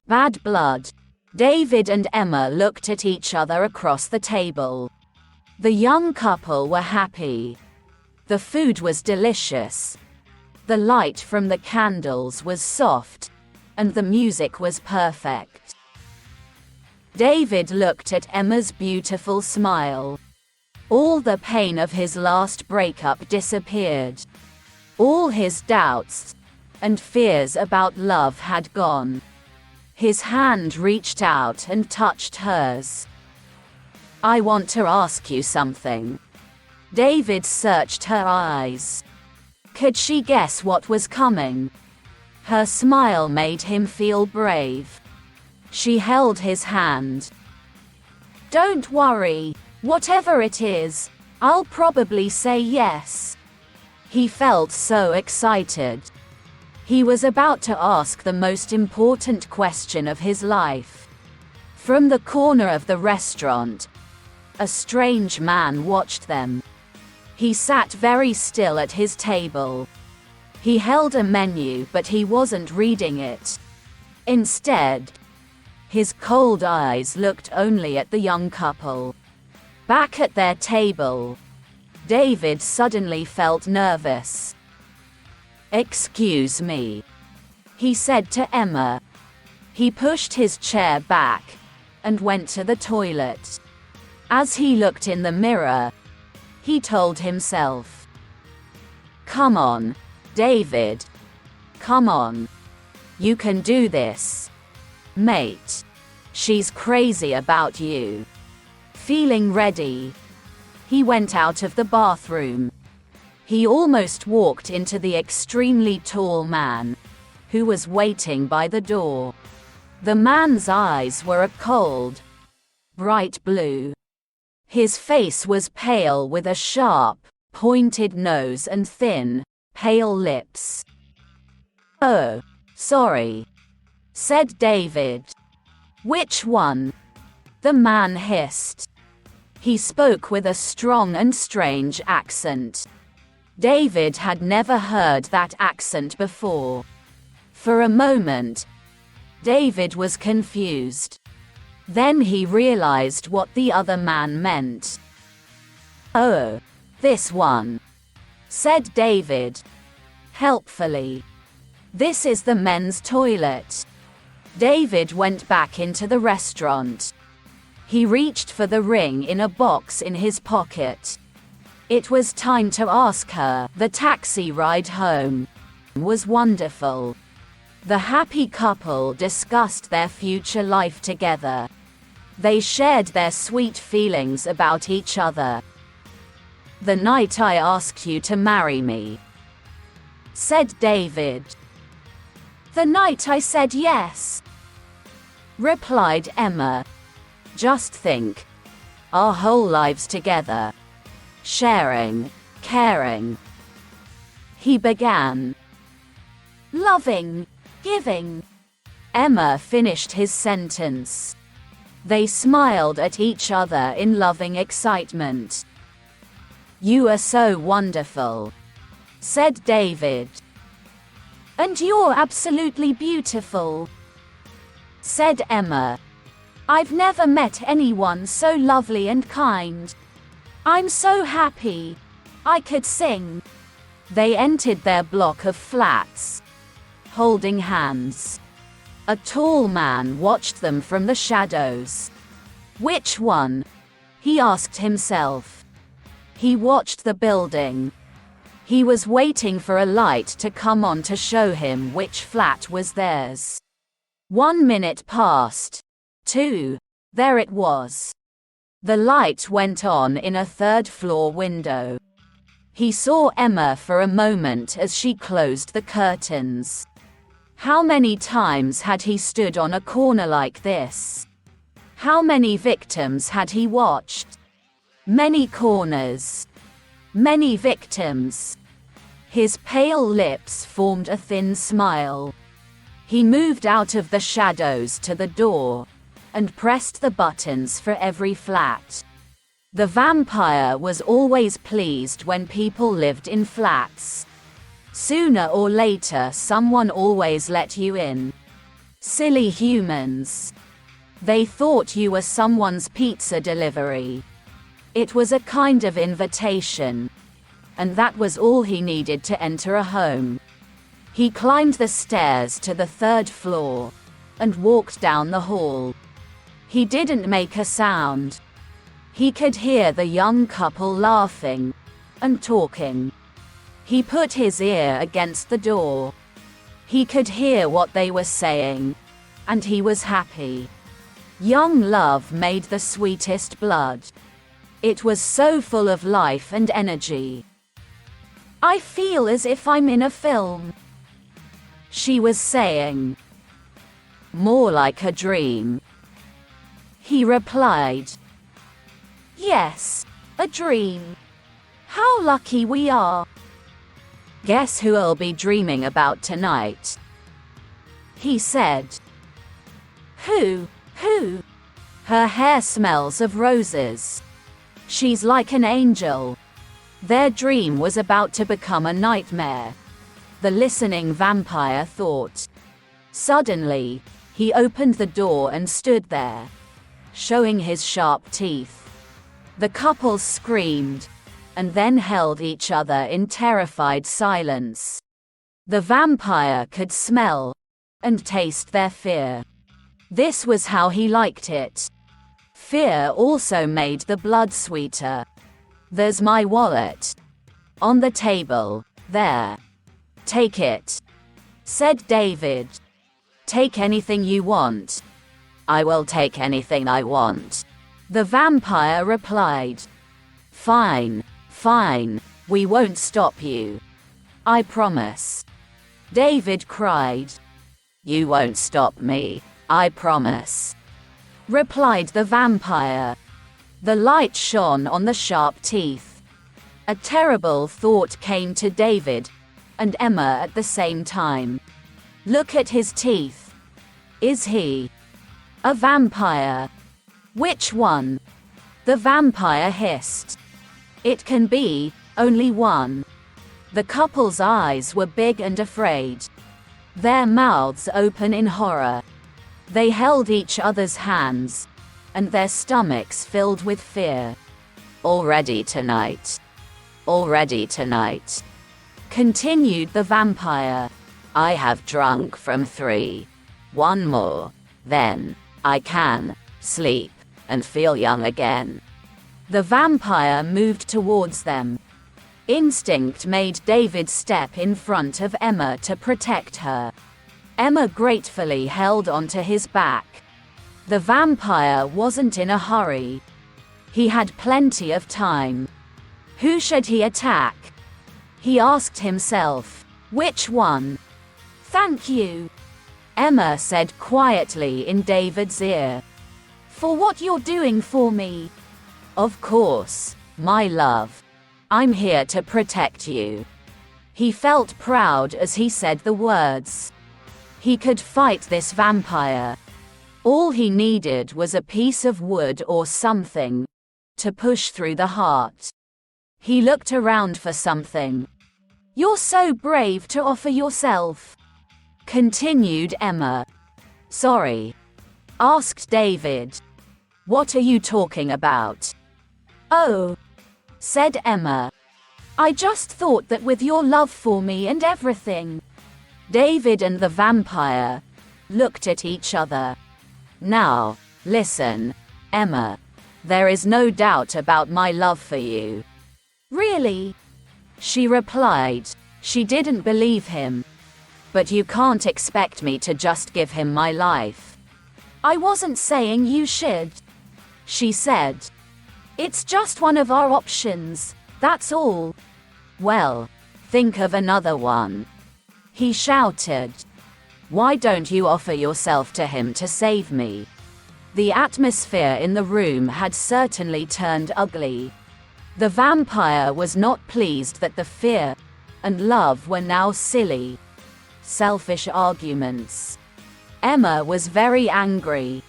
Bad blood. David and Emma looked at each other across the table. The young couple were happy. The food was delicious. The light from the candles was soft, and the music was perfect. David looked at Emma's beautiful smile. All the pain of his last breakup disappeared. All his doubts and fears about love had gone. His hand reached out and touched hers. "I want to ask you something." David searched her eyes. Could she guess what was coming? Her smile made him feel brave. She held his hand. "Don't worry. Whatever it is, I'll probably say yes." He felt so excited. He was about to ask the most important question of his life. From the corner of the restaurant, a strange man watched them. He sat very still at his table. He held a menu, but he wasn't reading it. Instead, his cold eyes looked only at the young couple. Back at their table, David suddenly felt nervous. "Excuse me," he said to Emma. He pushed his chair back and went to the toilet. As he looked in the mirror, he told himself, "Come on, David. Come on. You can do this. Mate. She's crazy about you." Feeling ready, he went out of the bathroom. He almost walked into the extremely tall man, who was waiting by the door. The man's eyes were a cold, bright blue. His face was pale with a sharp, pointed nose and thin, pale lips. "Oh, sorry," said David. "Which one?" the man hissed. He spoke with a strong and strange accent. David had never heard that accent before. For a moment, David was confused. Then he realized what the other man meant. "Oh, this one," said David, helpfully. "This is the men's toilet." David went back into the restaurant. He reached for the ring in a box in his pocket. It was time to ask her. The taxi ride home was wonderful. The happy couple discussed their future life together. They shared their sweet feelings about each other. "The night I asked you to marry me," said David. "The night I said yes," replied Emma. "Just think. Our whole lives together. Sharing, caring." He began. "Loving, giving." Emma finished his sentence. They smiled at each other in loving excitement. "You are so wonderful," said David. "And you're absolutely beautiful," said Emma. "I've never met anyone so lovely and kind. I'm so happy. I could sing." They entered their block of flats, holding hands. A tall man watched them from the shadows. "Which one?" he asked himself. He watched the building. He was waiting for a light to come on to show him which flat was theirs. 1 minute passed. 2. There it was. The light went on in a third-floor window. He saw Emma for a moment as she closed the curtains. How many times had he stood on a corner like this? How many victims had he watched? Many corners. Many victims. His pale lips formed a thin smile. He moved out of the shadows to the door and pressed the buttons for every flat. The vampire was always pleased when people lived in flats. Sooner or later someone always let you in. Silly humans. They thought you were someone's pizza delivery. It was a kind of invitation. And that was all he needed to enter a home. He climbed the stairs to the 3rd floor and walked down the hall. He didn't make a sound. He could hear the young couple laughing and talking. He put his ear against the door. He could hear what they were saying, and he was happy. Young love made the sweetest blood. It was so full of life and energy. I feel as if I'm in a film, she was saying. More like a dream, he replied. Yes, a dream. How lucky we are. Guess who I'll be dreaming about tonight? He said. Who? Her hair smells of roses. She's like an angel. Their dream was about to become a nightmare, the listening vampire thought. Suddenly, he opened the door and stood there, showing his sharp teeth. The couple screamed, and then held each other in terrified silence. The vampire could smell and taste their fear. This was how he liked it. Fear also made the blood sweeter. There's my wallet. On the table, there. Take it, said David. Take anything you want. I will take anything I want, the vampire replied. Fine, we won't stop you. I promise. David cried. You won't stop me, I promise, replied the vampire. The light shone on the sharp teeth. A terrible thought came to David and Emma at the same time. Look at his teeth. Is he a vampire? Which one? The vampire hissed. It can be only one. The couple's eyes were big and afraid, their mouths open in horror. They held each other's hands, and their stomachs filled with fear. Already tonight, continued the vampire. I have drunk from 3. One more, then I can sleep and feel young again. The vampire moved towards them. Instinct made David step in front of Emma to protect her. Emma gratefully held onto his back. The vampire wasn't in a hurry. He had plenty of time. Who should he attack? He asked himself. Which one? Thank you, Emma said quietly in David's ear. For what you're doing for me. Of course, my love. I'm here to protect you. He felt proud as he said the words. He could fight this vampire. All he needed was a piece of wood or something to push through the heart. He looked around for something. You're so brave to offer yourself, continued Emma. Sorry, asked David. What are you talking about? Oh, said Emma. I just thought that with your love for me and everything. David and the vampire looked at each other. Now, listen, Emma. There is no doubt about my love for you. Really? She replied. She didn't believe him. But you can't expect me to just give him my life. I wasn't saying you should, she said. It's just one of our options, that's all. Well, think of another one, he shouted. Why don't you offer yourself to him to save me? The atmosphere in the room had certainly turned ugly. The vampire was not pleased that the fear and love were now silly, selfish arguments. Emma was very angry.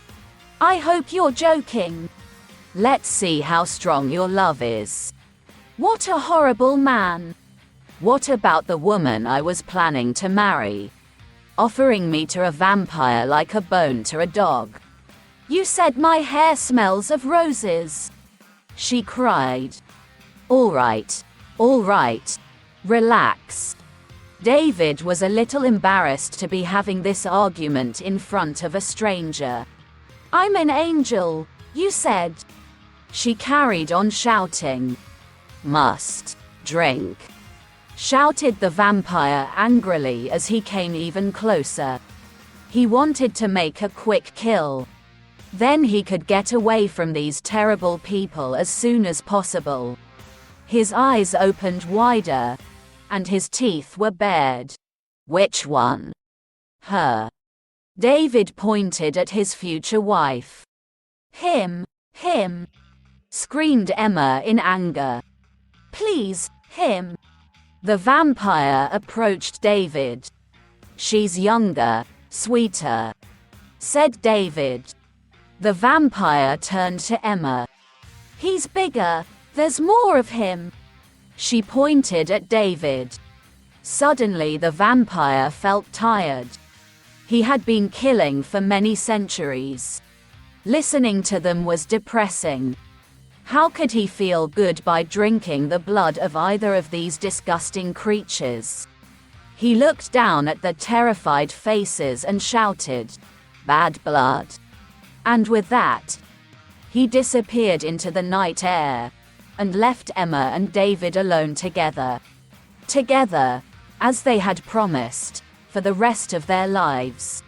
I hope you're joking. Let's see how strong your love is. What a horrible man. What about the woman I was planning to marry? offering me to a vampire like a bone to a dog. You said my hair smells of roses, she cried. All right, relax. David was a little embarrassed to be having this argument in front of a stranger. I'm an angel, you said. She carried on shouting. Must drink, shouted the vampire angrily as he came even closer. He wanted to make a quick kill. Then he could get away from these terrible people as soon as possible. His eyes opened wider, and his teeth were bared. Which one? Her. David pointed at his future wife. Him, screamed Emma in anger. Please, him. The vampire approached David. She's younger, sweeter, said David. The vampire turned to Emma. He's bigger, there's more of him. She pointed at David. Suddenly the vampire felt tired. He had been killing for many centuries. Listening to them was depressing. How could he feel good by drinking the blood of either of these disgusting creatures? He looked down at the terrified faces and shouted, "Bad blood." And with that, he disappeared into the night air, and left Emma and David alone together. Together, as they had promised, for the rest of their lives.